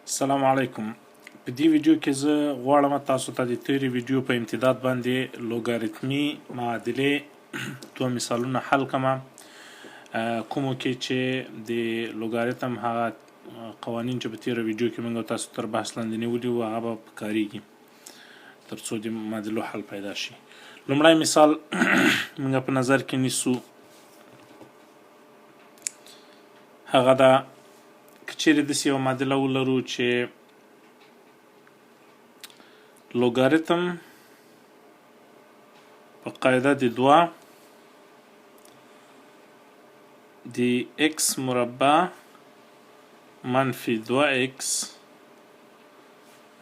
السلام علیکم. په دې ویډیو کې زه غواړم تاسو ته د تېرې ویډیو په امتداد باندې لوګاریتمي معادلې دوه مثالونه حل کړم، کومو کې چې د لوګاریتم هغه قوانین چې په تېره ویډیو کې موږ تاسو تر بحث لاندې نیولي وو هغه به پکارېږي تر څو د معادلو حل پیدا شي. لومړی مثال موږ په نظر کې نیسو، هغه ده که چیرې داسې یوه معادله ولرو چې لوګاریتم په قاعده د دوه د x مربع منفي 2x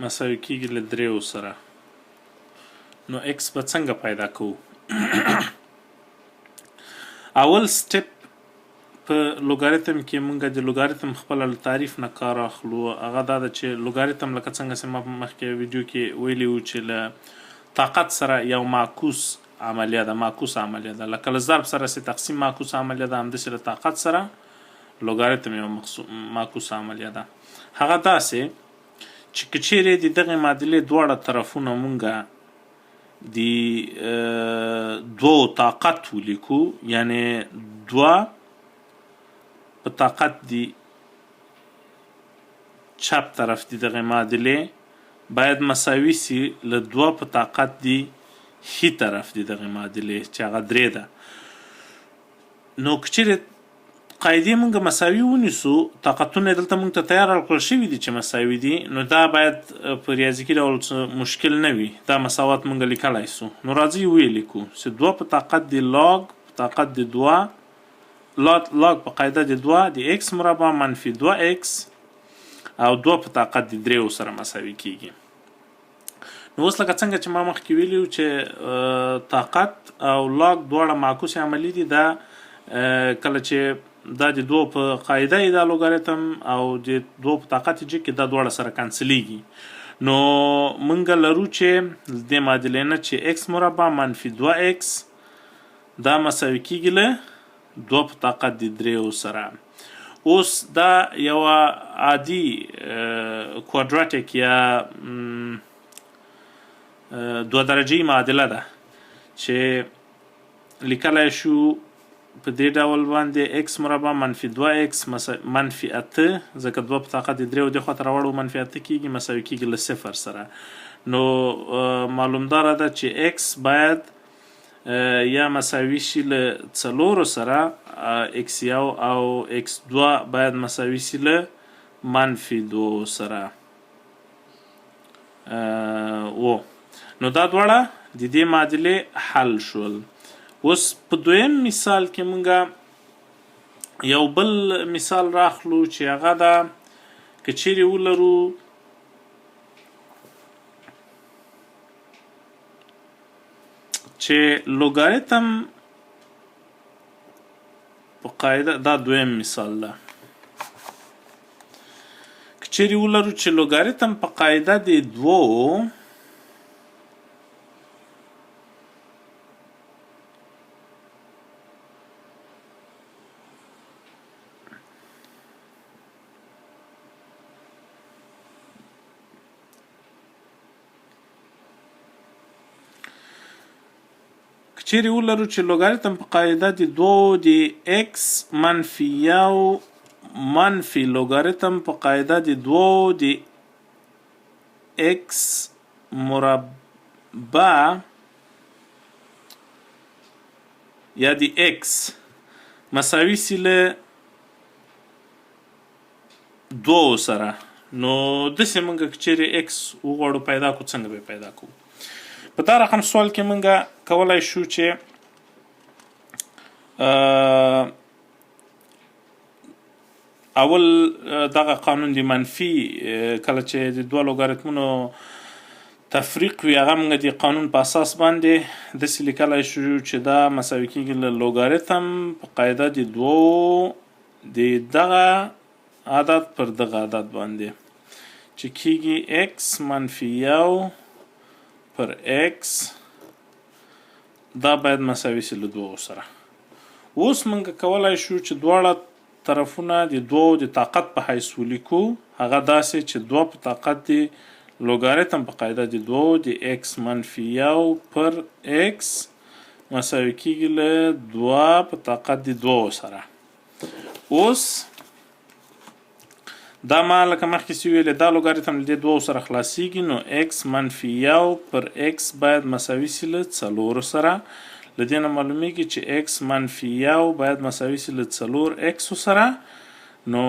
مساوي کېږي له 3 سره. نو x به څنګه پیدا کوو؟ اول سټپ په لوګاریتم کې موږ د لوګاریتم خپل تعریف نه کار اخلو. هغه دا ده چې لوګاریتم لکه څنګه چې ما په مخکې ویډیو کې ویلي وو چې له طاقت سره یو معکوس عملیه ده، لکه له ضرب سره چې تقسیم معکوس عملیه ده، همداسې له طاقت سره لوګاریتم یو معکوس عملیه ده. هغه داسې چې که چیرې د دغې معادلې دواړه طرفونه موږ د دوو طاقت ولیکو، یعنی دوه په طاقت دی چپ طرف دی دغه معادلې باید مساوي سي له دوه په طاقت دی ښي طرف دی دغه معادلې چې هغه 3 ده. نو که چیرې قاعدې موږ مساوي ونیسو، طاقتونه دلته موږ ته تیار راکړل شوي دي چې مساوي دي، نو دا باید په ریاضیکي ډول مشکل نه وي، دا مساوات موږ لیکلی سو. نو راځئ ویې لیکو چې 2 په طاقت دی لاګ په طاقت دی 2 لاګ په قاعده د 2 د x مربع منفي 2x او 2 په طاقت د 3 سره مساوي کېږي. نو اوس لکه څنګه چې ما مخکې ویلي وو چې طاقت او لاګ دواړه معکوس عملي دي. دا کله چې دا د 2 په قاعده یې دا لوګاریتم او د 2 په طاقت یې کې دا دواړه سره کانسلیږي. نو موږ لرو چې د معادلې نه چې x مربع منفي 2x دا مساوي کېږي له 2 په طاقت د 3 سره. اوس دا یوه عادي کوادراتیک یا 2 درجه‌یي معادله ده چې لیکلی شو په دې ډول باندې x مربع منفي 2x منفي 8 ځکه 2 په طاقت د 3 دې خواته راوړو منفي 8 کېږي مساوي کېږي له 0 سره. نو معلومداره ده چې x باید یا مساوي شي له 4 سره، x1 او x2 باید مساوي شي له منفي 2 سره. نو دا دواړه د دې معادلې حل شول. اوس په دویم مثال کې موږ یو بل مثال راخلو چې هغه ده که چیرې ولرو چې لوګاریتم په قاعده، دا دویم مثال ده، که چیرې ولرو چې لوګاریتم په قاعده د 2 چیرې ولرو چې لوګاریتم په قاعده د 2 د x منفي 1 منفي لوګاریتم په قاعده د 2 د x مربع یا د x مساوي سي له 2 سره. نو داسې موږ که چیرې x وغواړو پیدا کړو، څنګه به پیدا کړو؟ په دا رقم سوال کې موږ کولی شو چې اول دغه قانون د منفي کله چې د دوه لوګاریتمونو تفریق وي هغه موږ د قانون په اساس باندې داسې لیکلی شو چې دا مساوي کېږي له لوګاریتم په قاعده د 2 د دغه عدد پر دغه عدد باندې چې کېږي x منفي 1 پر x دا باید مساوي سي له 2 سره. اوس موږ کولی شو چې دواړه طرفونه د دوو د طاقت په حیث ولیکو هغه داسې چې 2 په طاقت د لوګاریتم په قاعده د 2 د x منفي 1 پر x مساوي کیږي له 2 په طاقت د 2 سره. اوس دا ما لکه مخکې چې ویلې دا لوګاریتم له 2 سره خلاصیږي نو x منفي 1 پر x باید مساوي سي له 4 سره. له دې نه معلومیږي چې x منفي 1 باید مساوي سي له 4x سره. نو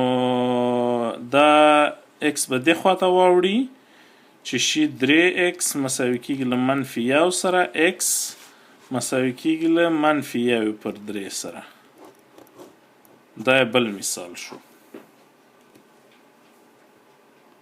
دا x به دې خواته واوړي چې شي 3x مساوي کیږي له منفي 1 سره x مساوي کیږي له منفي 1 پر 3 سره. دا بل مثال شو.